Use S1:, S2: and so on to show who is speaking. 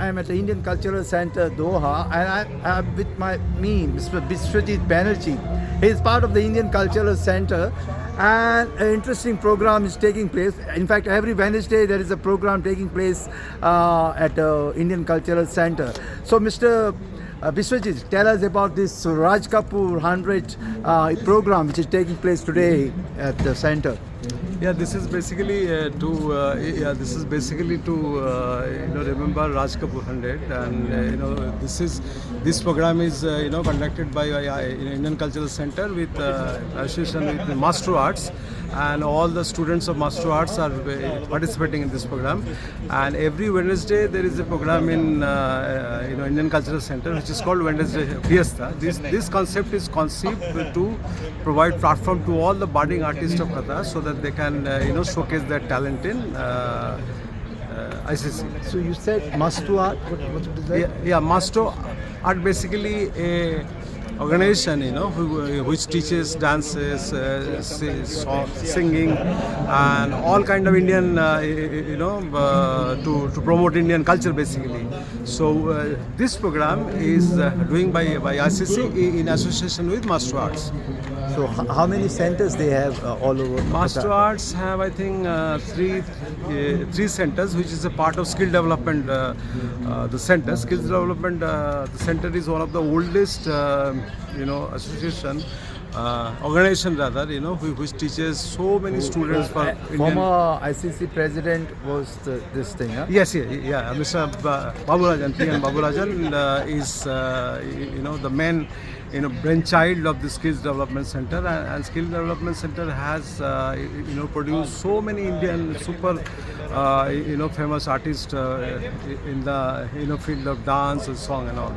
S1: I'm at the Indian Cultural Center, Doha, and I'm with Mr. Biswajit Banerjee. He's part of the Indian Cultural Center, and an interesting program is taking place. In fact, every Wednesday there is a program taking place at the Indian Cultural Center. So, Mr. Biswajit, tell us about this Raj Kapoor 100 program which is taking place today at the center.
S2: Yeah, this is basically to remember Raj Kapoor 100, and this program is conducted by Indian Cultural Center with association with Master Arts, and all the students of Master Arts are participating in this program. And every Wednesday there is a program in Indian Cultural Center which is called Wednesday Fiesta. This concept is conceived to provide platform to all the budding artists of Qatar so that they can showcase their talent in ICC.
S1: So you said Mastu Art. What is that?
S2: Yeah, Master Art basically a organization which teaches dances, singing, and all kind of Indian to promote Indian culture basically. So this program is doing by ICC in association with Master Arts.
S1: So how many centers they have all over?
S2: Master Arts have, I think, three centers, which is a part of skill development. The center, skills development, the center is one of the oldest, association, organization rather, which teaches so many students for Indian.
S1: Former ICC president was this thing, huh?
S2: Yes, yeah. Mr. Baburajan, P.N. Baburajan is, the main, brainchild of the Skills Development Center, and Skills Development Center has, produced so many Indian super, famous artists in the, field of dance and song and all.